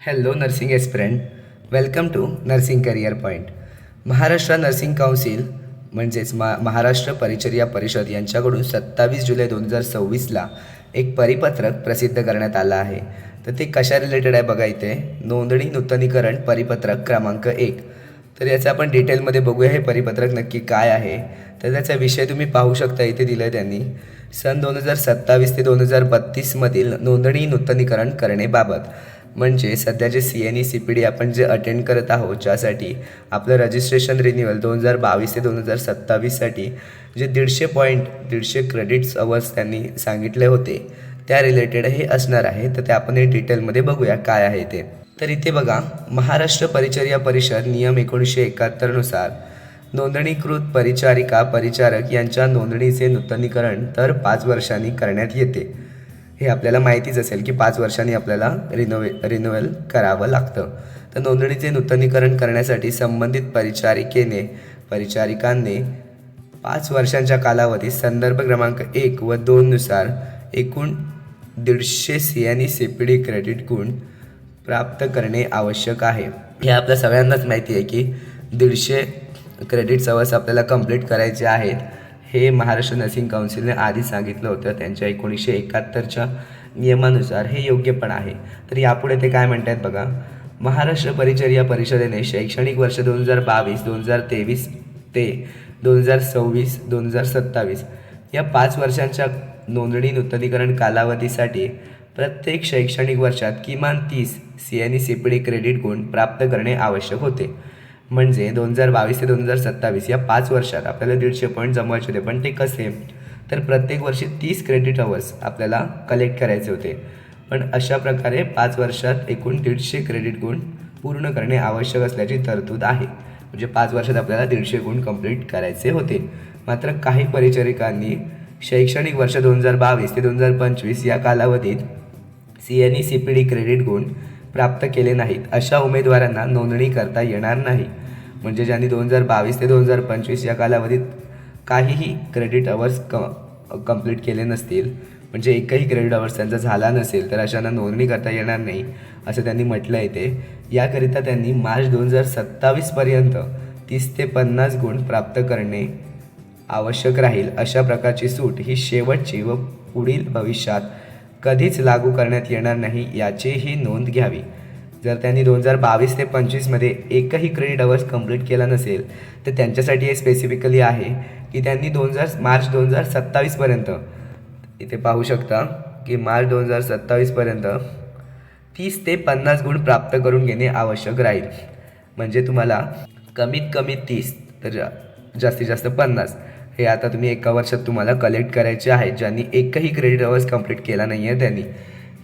Hello nursing aspirant, welcome to nursing career point. Maharashtra nursing council म्हणजेच महाराष्ट्र परिचर्या परिषद यांच्याकडून 27 जुलै 2026ला एक परिपत्रक प्रसिद्ध करण्यात आलं आहे. तर ते कशा रिलेटेड आहे बघा इथे. नोंदणी नूतनीकरण परिपत्रक क्रमांक 1. तर याचं आपण डिटेलमध्ये बघूया हे परिपत्रक नक्की काय आहे. तर त्याचा विषय तुम्ही पाहू शकता इथे दिला आहे त्यांनी. सन 2027 ते 2032मधील नोंदणी नूतनीकरण करणेबाबत. म्हणजे सध्या जे CNE CPD आपण जे अटेंड करत आहोत, ज्यासाठी आपलं रजिस्ट्रेशन रिन्युअल 2022 ते 2027साठी जे 150 क्रेडिट्स अवर्स त्यांनी सांगितले होते त्या रिलेटेड हे असणार आहे. तर ते आपण हे डिटेलमध्ये बघूया काय आहे ते. तर इथे बघा, महाराष्ट्र परिचर्या परिषद नियम 1971 नुसार नोंदणीकृत परिचारिका परिचारक यांच्या नोंदणीचे नूतनीकरण तर 5 वर्षांनी करण्यात येते. हे आपल्याला माहितीच असेल की 5 वर्षांनी आपल्याला रिन्युअल करावं लागतं. तर नोंदणीचे नूतनीकरण करण्यासाठी संबंधित परिचारिकांनी 5 वर्षांच्या कालावधीत संदर्भ क्रमांक 1 व 2 नुसार एकूण 150 CNE CPD क्रेडिट गुण प्राप्त करणे आवश्यक आहे. हे आपल्या सगळ्यांनाच माहिती आहे की 150 क्रेडिट्स अवर्स आपल्याला कंप्लीट करायचे आहेत. हे महाराष्ट्र नर्सिंग काउन्सिलने आधी सांगितलं होतं, त्यांच्या 1971च्या नियमानुसार हे योग्य पण आहे. तर यापुढे ते काय म्हणतात बघा. महाराष्ट्र परिचर्या परिषदेने शैक्षणिक वर्ष 2022 2023 ते 2026 2027 या 5 वर्षांच्या नोंदणी नूतनीकरण कालावधीसाठी प्रत्येक शैक्षणिक वर्षात किमान 30 CNE CPD क्रेडिट गुण प्राप्त करणे आवश्यक होते. म्हणजे 2022 ते 2027 या 5 वर्षात आपल्याला 150 पॉईंट जमवायचे होते. पण ते कसे, तर प्रत्येक वर्षी 30 क्रेडिट अवर्स आपल्याला कलेक्ट करायचे होते. पण अशा प्रकारे 5 वर्षात एकूण 150 क्रेडिट गुण पूर्ण करणे आवश्यक असल्याची तरतूद आहे. म्हणजे 5 वर्षात आपल्याला 150 गुण कंप्लीट करायचे होते. मात्र काही परिचारिकांनी शैक्षणिक वर्ष 2022 ते 2025 या कालावधीत CNE CPD क्रेडिट गुण प्राप्त केले नाहीत. अशा उमेदवारांना नोंदणी करता येणार नाही. म्हणजे ज्यांनी 2022 ते 2025 या कालावधीत काहीही क्रेडिट अवर्स कंप्लीट केले नसतील, म्हणजे एकही क्रेडिट अवर्स त्यांचा झाला नसेल, तर अशांना नोंदणी करता येणार नाही असं त्यांनी म्हटलं आहे. ते याकरिता त्यांनी मार्च 2027पर्यंत 30 ते 50 गुण प्राप्त करणे आवश्यक राहील. अशा प्रकारची सूट ही शेवटची व पुढील भविष्यात कधीच लागू करण्यात येणार नाही याचीही नोंद घ्यावी. जर त्यांनी 2022 ते 25मध्ये एकही क्रेडिट अवर्स कंप्लीट केला नसेल, तर त्यांच्यासाठी हे स्पेसिफिकली आहे की त्यांनी मार्च 2027पर्यंत इथे पाहू शकता की मार्च 2027पर्यंत 30 ते 50 गुण प्राप्त करून घेणे आवश्यक राहील. म्हणजे तुम्हाला कमीत कमी 30 तर जास्तीत जास्त 50 हे आता तुम्ही एका वर्षात तुम्हाला कलेक्ट करायचे आहेत. ज्यांनी एकही क्रेडिट अवर्स कंप्लीट केला नाही आहे त्यांनी.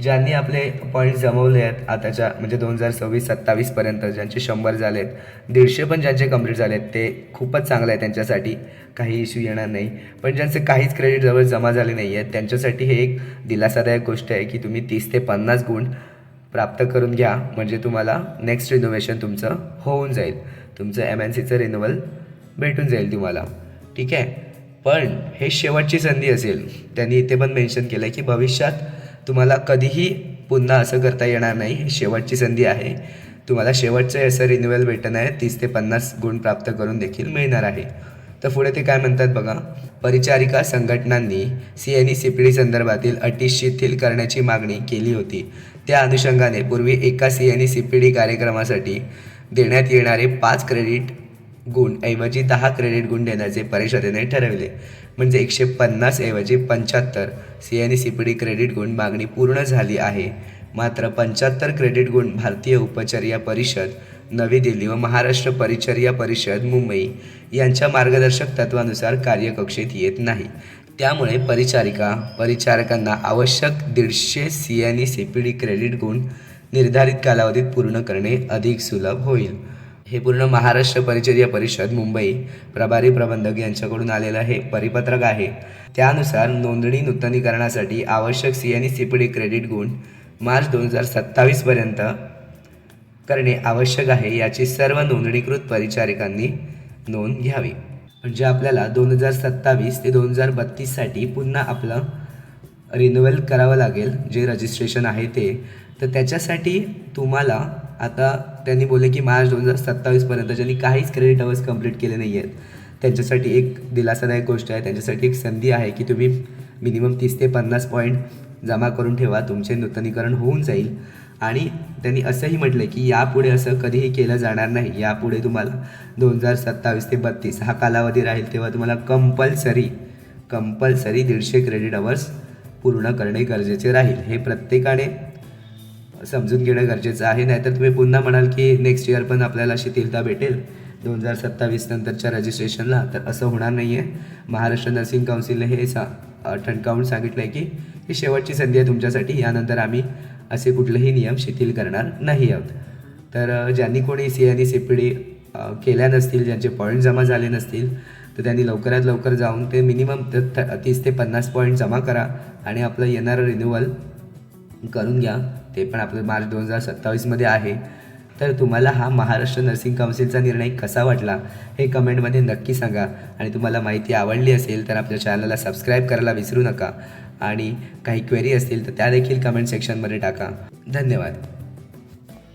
ज्यांनी आपले पॉईंट जमवले आहेत आताच्या म्हणजे 2026-27पर्यंत, ज्यांचे 100 झाले आहेत, 150 पण ज्यांचे कंप्लीट झाले आहेत, ते खूपच चांगलं आहे. त्यांच्यासाठी काही इश्यू येणार नाही. पण ज्यांचे काहीच क्रेडिट अवर्स जमा झाले नाही आहेत त्यांच्यासाठी हे एक दिलासादायक गोष्ट आहे की तुम्ही 30 ते 50 गुण प्राप्त करून घ्या. म्हणजे तुम्हाला नेक्स्ट रिनोव्हेशन तुमचं होऊन जाईल. तुमचं MNCचं रिन्युअल भेटून जाईल तुम्हाला. ठीक आहे. पण हे शेवटची संधी असेल. त्यांनी इथे पण मेन्शन केलं आहे की भविष्यात तुम्हाला कधीही पुन्हा असं करता येणार नाही. ही शेवटची संधी आहे. तुम्हाला शेवटचं असं रिन्युअल भेटणं आहे. 30 ते 50 गुण प्राप्त करून देखील मिळणार आहे. तर पुढे ते काय म्हणतात बघा. परिचारिका संघटनांनी CNE CPD संदर्भातील अटी शिथिल करण्याची मागणी केली होती. त्या अनुषंगाने पूर्वी एका CNE CPD कार्यक्रमासाठी देण्यात येणारे 5 क्रेडिट गुण ऐवजी 10 क्रेडिट गुण देण्याचे परिषदेने ठरविले. म्हणजे 150 ऐवजी 75 CNE CPD क्रेडिट गुण मागणी पूर्ण झाली आहे. मात्र 75 क्रेडिट गुण भारतीय उपचर्या परिषद नवी दिल्ली व महाराष्ट्र परिचर्या परिषद मुंबई यांच्या मार्गदर्शक तत्वानुसार कार्यकक्षेत येत नाही. त्यामुळे परिचारकांना आवश्यक 150 CNE CPD क्रेडिट गुण निर्धारित कालावधीत पूर्ण करणे अधिक सुलभ होईल. हे पूर्ण महाराष्ट्र परिचर्या परिषद मुंबई प्रभारी प्रबंधक यांच्याकडून आलेलं हे परिपत्रक आहे. त्यानुसार नोंदणी नूतनीकरणासाठी आवश्यक CNE CPD क्रेडिट गुण मार्च 2027पर्यंत करणे आवश्यक आहे. याची सर्व नोंदणीकृत परिचारिकांनी नोंद घ्यावी. म्हणजे आपल्याला 2027 ते 2032साठी पुन्हा आपलं रिन्युअल करावं लागेल. जे रजिस्ट्रेशन आहे ते तर त्याच्यासाठी तुम्हाला आता त्यांनी बोलले की मार्च 2027पर्यंत ज्यांनी काहीच क्रेडिट अवर्स कंप्लीट केले नाही आहेत त्यांच्यासाठी एक दिलासादायक गोष्ट आहे. त्यांच्यासाठी एक संधी आहे की तुम्ही मिनिमम 30 ते 50 पॉईंट जमा करून ठेवा, तुमचे नूतनीकरण होऊन जाईल. आणि त्यांनी असंही म्हटलं की यापुढे असं कधीही केलं जाणार नाही. यापुढे तुम्हाला 2027 ते 32 हा कालावधी राहील तेव्हा तुम्हाला कंपल्सरी 150 क्रेडिट अवर्स पूर्ण करणे गरजेचे राहील. हे प्रत्येकाने समजून घेणं गरजेचं आहे. नाहीतर तुम्ही पुन्हा म्हणाल की नेक्स्ट इयर पण आपल्याला शिथिलता भेटेल 2027 नंतरच्या रजिस्ट्रेशनला, तर असं होणार नाही आहे. महाराष्ट्र नर्सिंग काउन्सिलने हे ठणकावून सांगितलं आहे की ही शेवटची संधी आहे तुमच्यासाठी, यानंतर आम्ही असे कुठलेही नियम शिथिल करणार नाही आहोत. तर ज्यांनी कोणी सी आणि सी पी डी केल्या नसतील, ज्यांचे पॉईंट जमा झाले नसतील, तर त्यांनी लवकरात लवकर जाऊन ते मिनिमम 30 ते 50 पॉईंट जमा करा आणि आपलं येणारं रिन्युअल करून घ्या. ते पण आपलं मार्च 2027मध्ये आहे. तर तुम्हाला हा महाराष्ट्र नर्सिंग काउन्सिलचा निर्णय कसा वाटला हे कमेंटमध्ये नक्की सांगा. आणि तुम्हाला माहिती आवडली असेल तर आपल्या चॅनलला सबस्क्राईब करायला विसरू नका. आणि काही क्वेरी असतील तर त्या देखील कमेंट सेक्शनमध्ये टाका. धन्यवाद.